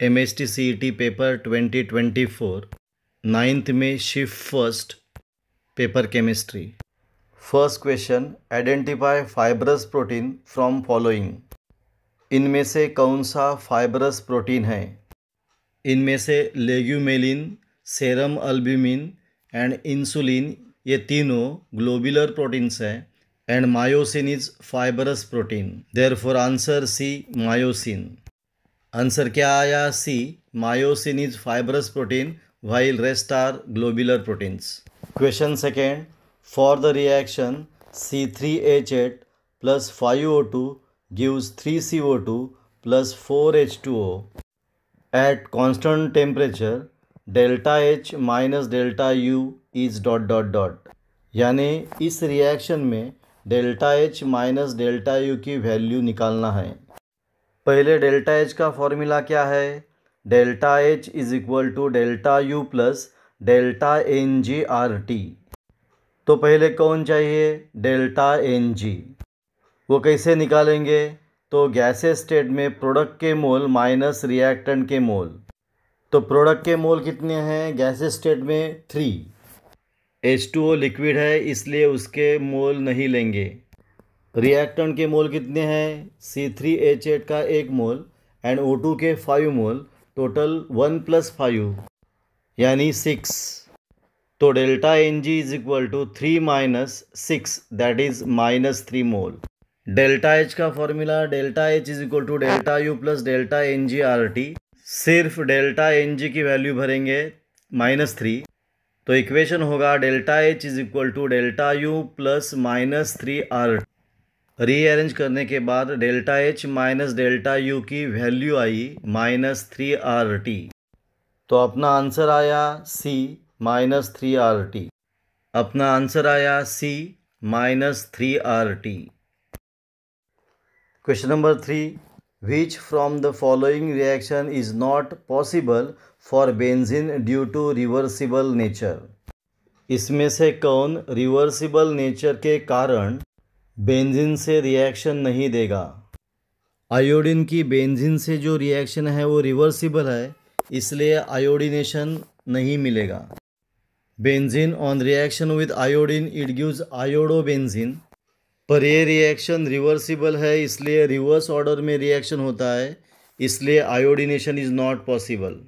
MST CET paper 2024 नाइन्थ में shift first paper chemistry. First question, identify fibrous protein from following. इनमें से कौन सा फाइब्रस प्रोटीन है? इनमें से legumelin, serum albumin and insulin ये तीनों ग्लोबुलर प्रोटीन्स हैं and myosin is fibrous protein. Therefore answer C, myosin. Answer क्या आया? C, myosin is fibrous protein while rest are globular proteins. Question second, for the reaction C3H8 plus 5O2 gives 3CO2 plus 4H2O at constant temperature delta H minus delta U is dot dot dot। यानी इस reaction में delta H minus delta U की value निकालना है। पहले delta H का formula क्या है? Delta H is equal to delta U plus delta NG/RT। तो पहले कौन चाहिए? Delta NG। वो कैसे निकालेंगे? तो गैसेस स्टेट में प्रोडक्ट के मोल माइनस रिएक्टेंट के मोल। तो प्रोडक्ट के मोल कितने हैं गैसेस स्टेट में? 3। H2O लिक्विड है इसलिए उसके मोल नहीं लेंगे। रिएक्टेंट के मोल कितने हैं? C3H8 का 1 मोल एंड O2 के 5 मोल, टोटल 1 + 5 यानी 6। तो delta Ng is equal to 3 minus 6 that is -3 mole. Delta H का formula delta H is equal to delta U plus delta NG/RT। सिर्फ डेल्टा Ng की वैल्यू भरेंगे -3, तो इक्वेशन होगा delta H is equal to delta U plus -3RT। Rearrange करने के बाद delta H minus delta U की वैल्यू आई -3RT। तो अपना आंसर आया C, -3RT। अपना आंसर आया C, -3RT। Question number 3, which from the following reaction is not possible for benzene due to reversible nature. इसमें से कौन रिवर्सिबल नेचर के कारण बेंजीन से रिएक्शन नहीं देगा? आयोडीन की बेंजीन से जो रिएक्शन है वो रिवर्सिबल है, इसलिए आयोडीनेशन नहीं मिलेगा। Benzene on reaction with iodine it gives iodobenzene, पर ये रिएक्शन रिवर्सिबल है इसलिए रिवर्स ऑर्डर में रिएक्शन होता है, इसलिए आयोडीनेशन इज नॉट पॉसिबल।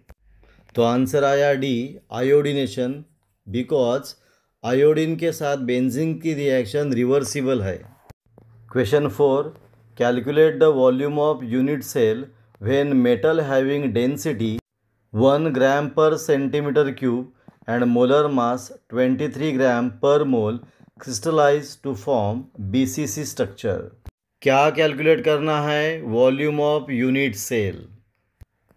तो आंसर आया डी, आयोडीनेशन, बिकॉज आयोडीन के साथ बेंजीन की रिएक्शन रिवर्सिबल है। Question 4, calculate the volume of unit cell when metal having density 1 gram per centimeter cube and molar mass 23 gram per mole crystallize to form BCC structure। क्या calculate करना है? Volume of unit cell.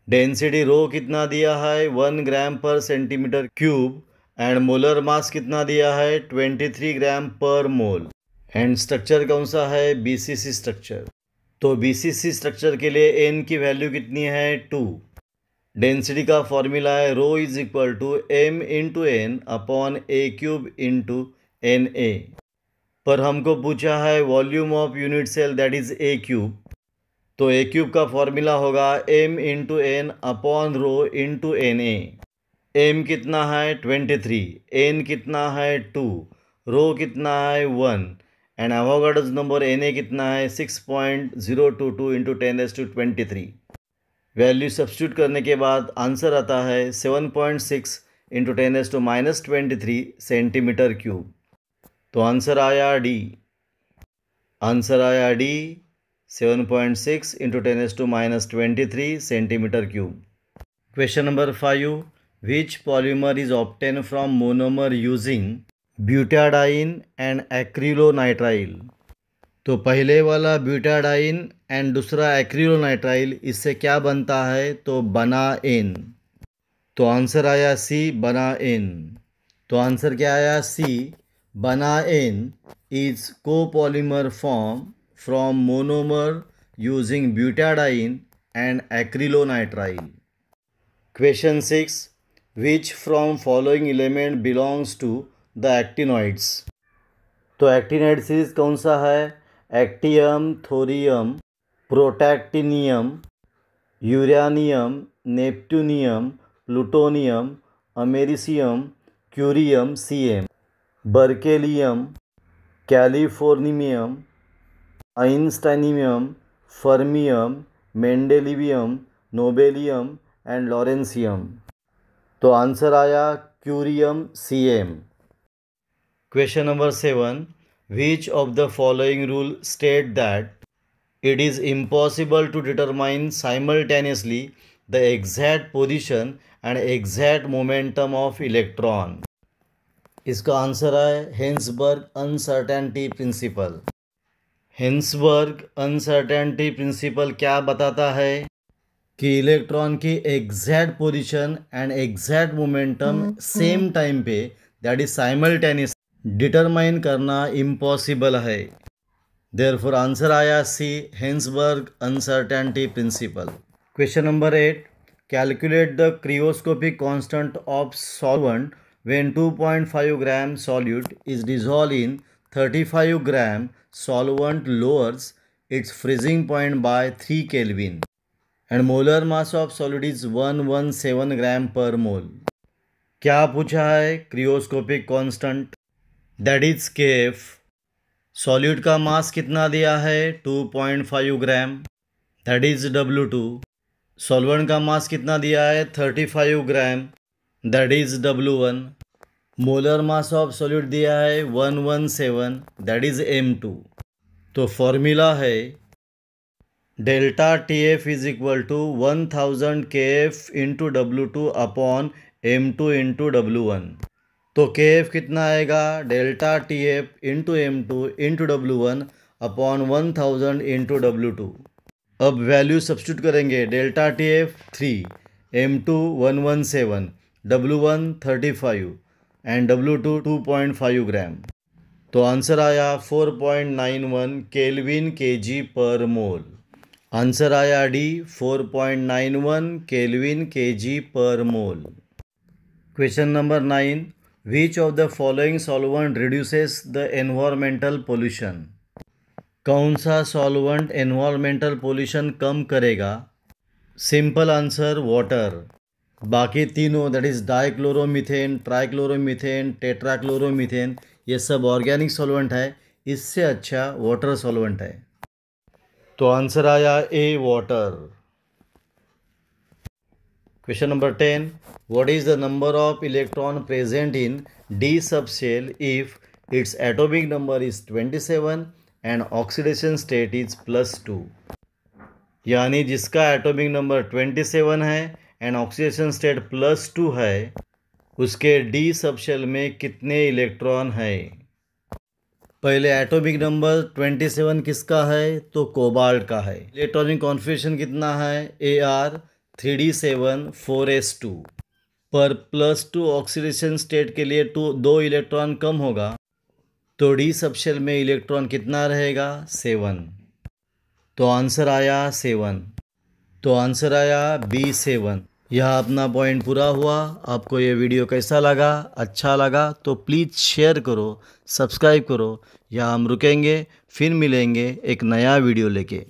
Density rho कितना दिया है? 1 gram per centimetre cube and molar mass कितना दिया है? 23 ग्राम per mole. And structure कौन सा है? BCC structure. तो BCC स्ट्रक्चर के लिए n की वैल्यू कितनी है? 2। डेंसिटी का फॉर्मूला है rho is equal to m into n upon A³ into Na। पर हमको पूछा है volume of unit cell that is A³, तो A³ का फॉर्मूला होगा m into n upon rho into Na। m कितना है? 23, n कितना है? 2, रो कितना है? 1 एंड एवोगाड्रोस नंबर Na कितना है? 6.022 इंटू 10⁻23। वैल्यू सब्स्टिट्यूट करने के बाद आंसर आता है 7.6 इंटू 10⁻23 सेंटीमीटर क्यूब। तो आंसर आया डी। आंसर आया D, 7.6 into 10⁻23 centimetre cube. Question number 5, which polymer is obtain from monomer using butadiene and acrylonitrile. तो पहले वाला ब्यूटाडाइन एंड दूसरा एक्रिलोनाइट्राइल, इससे क्या बनता है? तो बना एन। तो आंसर आया सी, बना एन। तो आंसर क्या आया? C, Buna N is copolymer form from monomer using butadiene and acrylonitrile. Question 6, which from following element belongs to the actinoids. तो एक्टिनॉइड सीरीज कौन सा है? Actinium, thorium, protactinium, uranium, neptunium, plutonium, americium, curium Cm, berkelium, californium, einsteinium, fermium, mendelevium, nobelium and lawrencium. तो answer आया curium Cm। Question number 7, which of the following rule state that it is impossible to determine simultaneously the exact position and exact momentum of electron। इसका answer है Heisenberg uncertainty principle. Heisenberg uncertainty principle क्या बताता है कि electron की exact position and exact momentum same time पे that is simultaneous determine करना impossible है। Therefore आंसर आया C, Heisenberg uncertainty principle. Question number 8, calculate the cryoscopic constant of solvent when 2.5 gram solute is dissolve in 35 gram solvent lowers its freezing point by 3 kelvin and molar mass of solute is 117 gram per mole. क्या पूछा है? Cryoscopic constant that is K F. Solute का mass कितना दिया है? 2.5 ग्राम that is W2। Solvent का mass कितना दिया है? 35 gram that is W1। Molar mass of solute दिया है 117 दैट इज M2। तो फॉर्मूला है delta TF is equal to 1000 KF into W2 upon M2 into W1। तो KF कितना आएगा? Delta TF into M2 into W1 upon 1000 into W2। अब value substitute करेंगे। Delta TF 3, M2 117, W1 35 and W2 2.5 gram. तो answer आया 4.91 kelvin kg per मोल। Answer आया D, 4.91 kelvin kg per mole. Question number 9, Which of the following solvent reduces the environmental pollution? कौन सा solvent environmental pollution कम करेगा? Simple answer water. बाकी तीनों that is dichloromethane, ट्राइक्लोरोमीथेन, टेट्राक्लोरोमीथेन ये सब ऑर्गेनिक सॉल्वेंट है, इससे अच्छा वाटर सॉल्वेंट है। तो आंसर आया ए, water. Question number 10, what is the number of electron present in D subshell if its atomic number is 27 and oxidation state is +2? यानी जिसका एटॉमिक नंबर 27 है एंड ऑक्सीडेशन स्टेट +2 है, उसके डी सबशेल में कितने इलेक्ट्रॉन है? पहले एटॉमिक नंबर 27 किसका है? तो कोबाल्ट का है। इलेक्ट्रॉनिक कॉन्फिगरेशन कितना है? Ar 3d7 4s2 पर +2 ऑक्सीडेशन स्टेट के लिए 2 इलेक्ट्रॉन कम होगा, तो डी सबशेल में इलेक्ट्रॉन कितना रहेगा? 7। तो आंसर आया 7। तो आंसर आया B7। यह अपना पॉइंट पूरा हुआ। आपको ये वीडियो कैसा लगा? अच्छा लगा तो प्लीज़ शेयर करो, सब्सक्राइब करो। यहाँ हम रुकेंगे, फिर मिलेंगे एक नया वीडियो लेके।